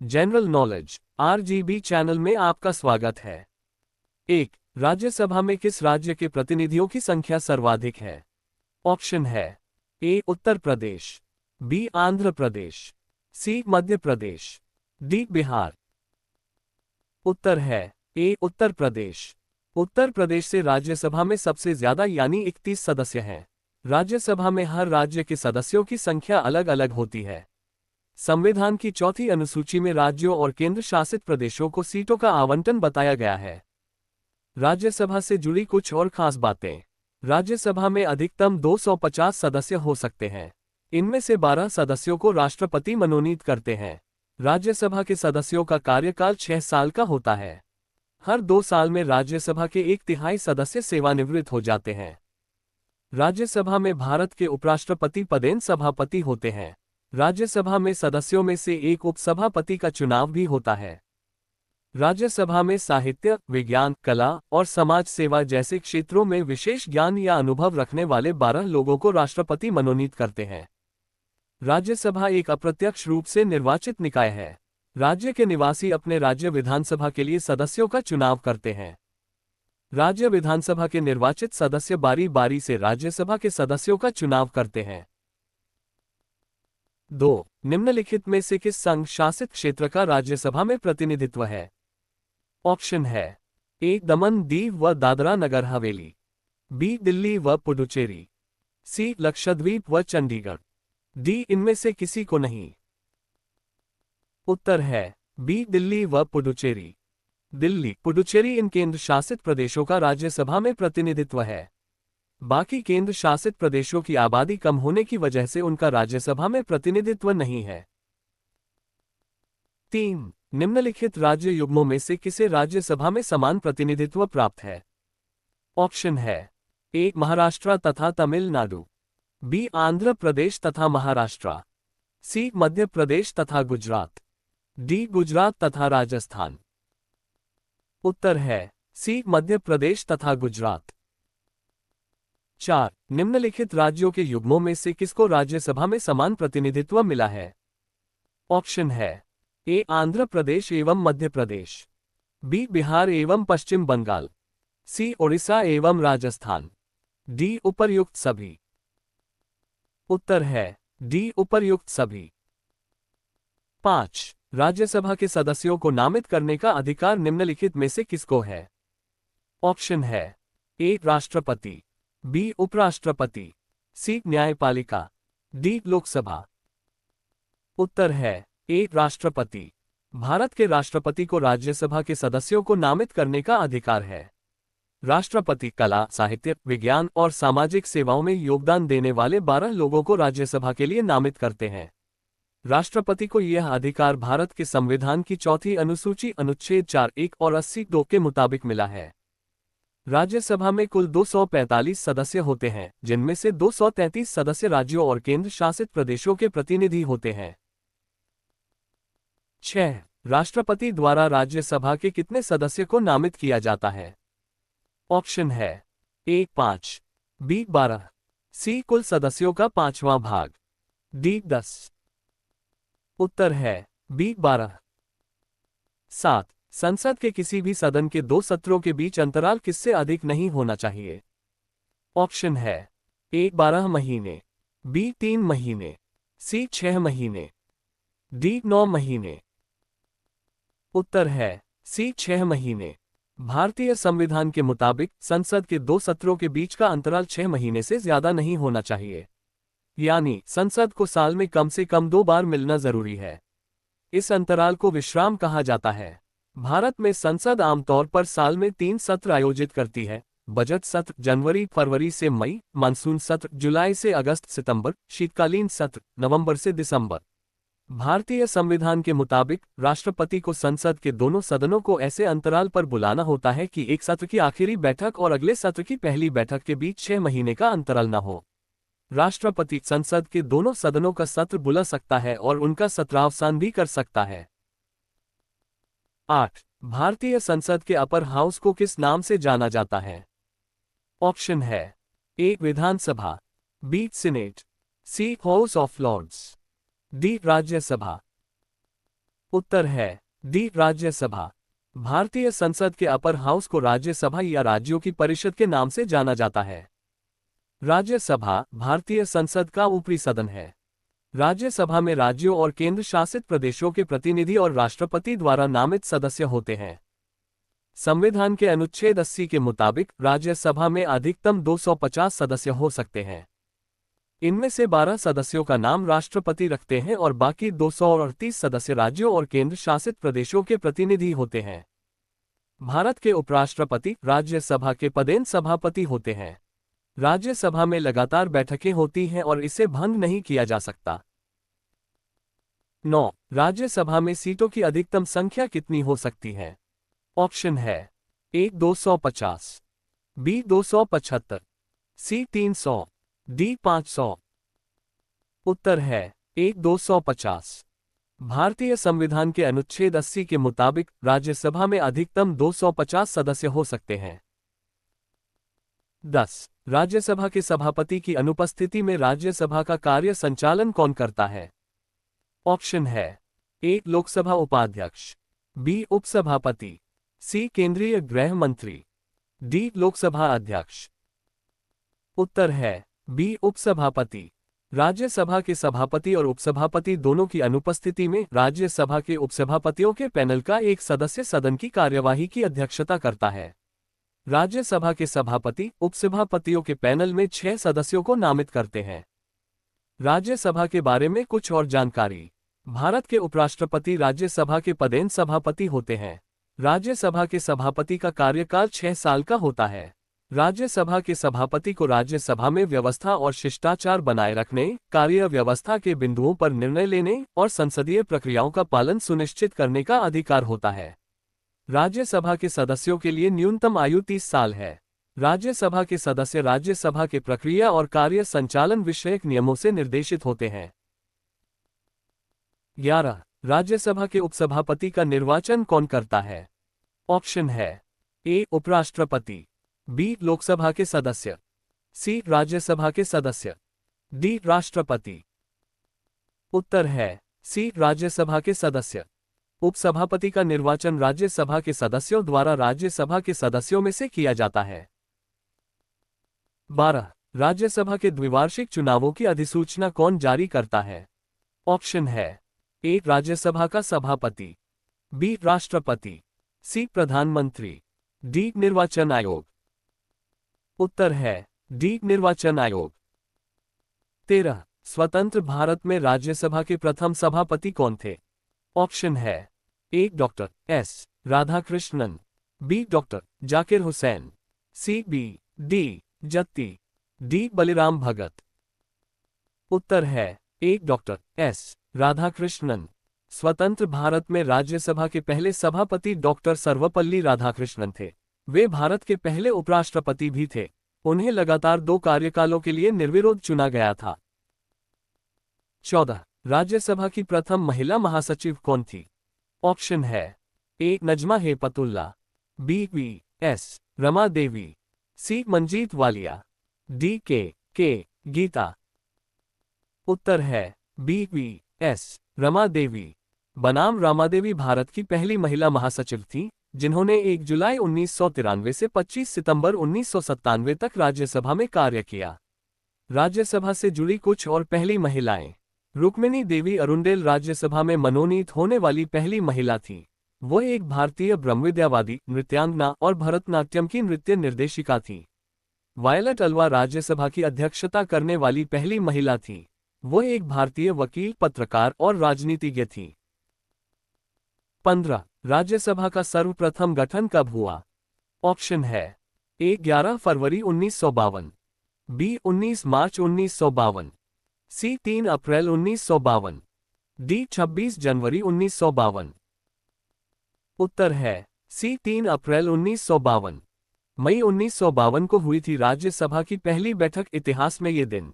General knowledge RGB channel में आपका स्वागत है। 1. राज्यसभा में किस राज्य के प्रतिनिधियों की संख्या सर्वाधिक है? ऑप्शन है ए. उत्तर प्रदेश, बी. आंध्र प्रदेश, सी. मध्य प्रदेश, डी. बिहार। उत्तर है ए. उत्तर प्रदेश। उत्तर प्रदेश से राज्यसभा में सबसे ज्यादा यानी 31 सदस्य हैं। राज्यसभा में हर राज्य के सदस्यों की संख्या अलग अलग होती है। संविधान की चौथी अनुसूची में राज्यों और केंद्र शासित प्रदेशों को सीटों का आवंटन बताया गया है। राज्यसभा से जुड़ी कुछ और खास बातें। राज्यसभा में अधिकतम 250 सदस्य हो सकते हैं। इनमें से 12 सदस्यों को राष्ट्रपति मनोनीत करते हैं। राज्यसभा के सदस्यों का कार्यकाल 6 साल का होता है। हर 2 साल में राज्यसभा के 1/3 सदस्य सेवानिवृत्त हो जाते हैं। राज्यसभा में भारत के उपराष्ट्रपति पदेन सभापति होते हैं। राज्यसभा में सदस्यों में से एक उपसभापति का चुनाव भी होता है। राज्यसभा में साहित्य, विज्ञान, कला और समाज सेवा जैसे क्षेत्रों में विशेष ज्ञान या अनुभव रखने वाले 12 लोगों को राष्ट्रपति मनोनीत करते हैं। राज्यसभा एक अप्रत्यक्ष रूप से निर्वाचित निकाय है। राज्य के निवासी अपने राज्य विधानसभा के लिए सदस्यों का चुनाव करते हैं। राज्य विधानसभा के निर्वाचित सदस्य बारी बारी से राज्यसभा के सदस्यों का चुनाव करते हैं। 2. निम्नलिखित में से किस संघ शासित क्षेत्र का राज्यसभा में प्रतिनिधित्व है? ऑप्शन है ए. दमन दीव व दादरा नगर हवेली, बी. दिल्ली व पुडुचेरी, सी. लक्षद्वीप व चंडीगढ़, डी. इनमें से किसी को नहीं। उत्तर है बी. दिल्ली व पुडुचेरी। दिल्ली, पुडुचेरी इन केंद्र शासित प्रदेशों का राज्यसभा में प्रतिनिधित्व है। बाकी केंद्र शासित प्रदेशों की आबादी कम होने की वजह से उनका राज्यसभा में प्रतिनिधित्व नहीं है। 3. निम्नलिखित राज्य युग्मों में से किसे राज्यसभा में समान प्रतिनिधित्व प्राप्त है? ऑप्शन है ए. महाराष्ट्र तथा तमिलनाडु, बी. आंध्र प्रदेश तथा महाराष्ट्र, सी. मध्य प्रदेश तथा गुजरात, डी. गुजरात तथा राजस्थान। उत्तर है सी. मध्य प्रदेश तथा गुजरात। 4. निम्नलिखित राज्यों के युग्मों में से किसको राज्यसभा में समान प्रतिनिधित्व मिला है? ऑप्शन है ए. आंध्र प्रदेश एवं मध्य प्रदेश, बी. बिहार एवं पश्चिम बंगाल, सी. ओडिशा एवं राजस्थान, डी. उपर्युक्त सभी। उत्तर है डी. उपर्युक्त सभी। 5. राज्यसभा के सदस्यों को नामित करने का अधिकार निम्नलिखित में से किसको है? ऑप्शन है ए. राष्ट्रपति, बी. उपराष्ट्रपति, सी. न्यायपालिका, डी. लोकसभा। उत्तर है ए. राष्ट्रपति। भारत के राष्ट्रपति को राज्यसभा के सदस्यों को नामित करने का अधिकार है। राष्ट्रपति कला, साहित्य, विज्ञान और सामाजिक सेवाओं में योगदान देने वाले 12 लोगों को राज्यसभा के लिए नामित करते हैं। राष्ट्रपति को यह अधिकार भारत के संविधान की चौथी अनुसूची अनुच्छेद 4(1) और 80(2) के मुताबिक मिला है। राज्यसभा में कुल 245 सदस्य होते हैं, जिनमें से 233 सदस्य राज्यों और केंद्र शासित प्रदेशों के प्रतिनिधि होते हैं। 6. राष्ट्रपति द्वारा राज्यसभा के कितने सदस्य को नामित किया जाता है? ऑप्शन है ए. 5, बी. 12, सी. कुल सदस्यों का 5वां भाग, डी. 10। उत्तर है बी. 12। 7. संसद के किसी भी सदन के 2 सत्रों के बीच अंतराल किससे अधिक नहीं होना चाहिए? ऑप्शन है ए. 12 महीने, बी. 3 महीने, सी. 6 महीने, डी. 9 महीने। उत्तर है सी. 6 महीने। भारतीय संविधान के मुताबिक संसद के 2 सत्रों के बीच का अंतराल 6 महीने से ज्यादा नहीं होना चाहिए। यानी संसद को साल में कम से कम 2 बार मिलना जरूरी है। इस अंतराल को विश्राम कहा जाता है। भारत में संसद आमतौर पर साल में 3 सत्र आयोजित करती है: बजट सत्र जनवरी फरवरी से मई, मानसून सत्र जुलाई से अगस्त सितंबर, शीतकालीन सत्र नवंबर से दिसंबर। भारतीय संविधान के मुताबिक राष्ट्रपति को संसद के दोनों सदनों को ऐसे अंतराल पर बुलाना होता है कि एक सत्र की आखिरी बैठक और अगले सत्र की पहली बैठक के बीच 6 महीने का अंतराल न हो। राष्ट्रपति संसद के दोनों सदनों का सत्र बुला सकता है और उनका सत्रावसान भी कर सकता है। 8. भारतीय संसद के अपर हाउस को किस नाम से जाना जाता है? ऑप्शन है A. Vidhan Sabha, B. Senate, C. House of Lords, D. Rajya Sabha. उत्तर है डी राज्यसभा। भारतीय संसद के अपर हाउस को राज्यसभा या राज्यों की परिषद के नाम से जाना जाता है। राज्यसभा भारतीय संसद का ऊपरी सदन है। राज्यसभा में राज्यों और केंद्र शासित प्रदेशों के प्रतिनिधि और राष्ट्रपति द्वारा नामित सदस्य होते हैं। संविधान के अनुच्छेद 80 के मुताबिक राज्यसभा में अधिकतम 250 सदस्य हो सकते हैं। इनमें से 12 सदस्यों का नाम राष्ट्रपति रखते हैं और बाकी 238 सदस्य राज्यों और केंद्र शासित प्रदेशों के प्रतिनिधि होते हैं। भारत के उपराष्ट्रपति राज्यसभा के पदेन सभापति होते हैं। राज्यसभा में लगातार बैठकें होती हैं और इसे भंग नहीं किया जा सकता। 9. राज्यसभा में सीटों की अधिकतम संख्या कितनी हो सकती है? ऑप्शन है ए 250, बी 275, सी 300, डी 500। उत्तर है ए 250। भारतीय संविधान के अनुच्छेद 80 के मुताबिक राज्यसभा में अधिकतम 250 सदस्य हो सकते हैं। 10. राज्यसभा के सभापति की अनुपस्थिति में राज्यसभा का कार्य संचालन कौन करता है? ऑप्शन है ए लोकसभा उपाध्यक्ष, बी उपसभापति, सी केंद्रीय गृह मंत्री, डी लोकसभा अध्यक्ष। उत्तर है बी उपसभापति। राज्यसभा के सभापति और उपसभापति दोनों की अनुपस्थिति में राज्यसभा के उपसभापतियों के पैनल का एक सदस्य सदन की कार्यवाही की अध्यक्षता करता है। राज्यसभा के सभापति उपसभापतियों के पैनल में 6 सदस्यों को नामित करते हैं। राज्यसभा के बारे में कुछ और जानकारी। भारत के उपराष्ट्रपति राज्यसभा के पदेन सभापति होते हैं। राज्यसभा के सभापति का कार्यकाल 6 साल का होता है। राज्यसभा के सभापति को राज्यसभा में व्यवस्था और शिष्टाचार बनाए रखने, कार्य व्यवस्था के बिंदुओं पर निर्णय लेने और संसदीय प्रक्रियाओं का पालन सुनिश्चित करने का अधिकार होता है। राज्यसभा के सदस्यों के लिए न्यूनतम आयु 30 साल है। राज्यसभा के सदस्य राज्यसभा के प्रक्रिया और कार्य संचालन विषयक नियमों से निर्देशित होते हैं। 11. राज्यसभा के उपसभापति का निर्वाचन कौन करता है? ऑप्शन है ए उपराष्ट्रपति, बी लोकसभा के सदस्य, सी राज्यसभा के सदस्य, डी राष्ट्रपति। उत्तर है सी राज्यसभा के सदस्य। उपसभापति का निर्वाचन राज्यसभा के सदस्यों द्वारा राज्यसभा के सदस्यों में से किया जाता है। 12. राज्यसभा के द्विवार्षिक चुनावों की अधिसूचना कौन जारी करता है? ऑप्शन है ए राज्यसभा का सभापति, बी राष्ट्रपति, सी प्रधानमंत्री, डी निर्वाचन आयोग। उत्तर है डी निर्वाचन आयोग। 13. स्वतंत्र भारत में राज्यसभा के प्रथम सभापति कौन थे? ऑप्शन है A doctor S Radhakrishnan, B doctor Zakir Hussain, C B D Jatti, D Baliram Bhagat. उत्तर है ए डॉक्टर एस राधाकृष्णन। स्वतंत्र भारत में राज्यसभा के पहले सभापति डॉक्टर सर्वपल्ली राधाकृष्णन थे। वे भारत के पहले उपराष्ट्रपति भी थे। उन्हें लगातार 2 कार्यकालों के लिए निर्विरोध चुना गया था। 14. राज्यसभा की प्रथम महिला महासचिव कौन थी? ऑप्शन है A Najma Heptulla, B V S Rama Devi, C Manjit Walia, D K Geeta. उत्तर है B V S Rama Devi. बनाम रामादेवी भारत की पहली महिला महासचिव थीं, जिन्होंने 1 जुलाई 1993 से 25 सितंबर 1997 तक राज्यसभा में कार्य किया। राज्यसभा से जुड़ी कुछ और पहली महिलाएं। रुक्मिणी देवी अरुंडेल राज्यसभा में मनोनीत होने वाली पहली महिला थीं। वो एक भारतीय ब्रह्मविद्यावादी, नृत्यांगना और भरतनाट्यम की नृत्य निर्देशिका थीं। वायलट अल्वा राज्यसभा की अध्यक्षता करने वाली पहली महिला थीं। वो एक भारतीय वकील, पत्रकार और राजनीतिज्ञ थीं। 15. राज्यसभा का सर्वप्रथम गठन कब हुआ? ऑप्शन है ए 11 फरवरी 1952, बी 19 मार्च 1952, सी 3 अप्रैल 1952, डी 26 जनवरी 1952। उत्तर है सी 3 अप्रैल 1952। मई 1952 को हुई थी राज्यसभा की पहली बैठक। इतिहास में ये दिन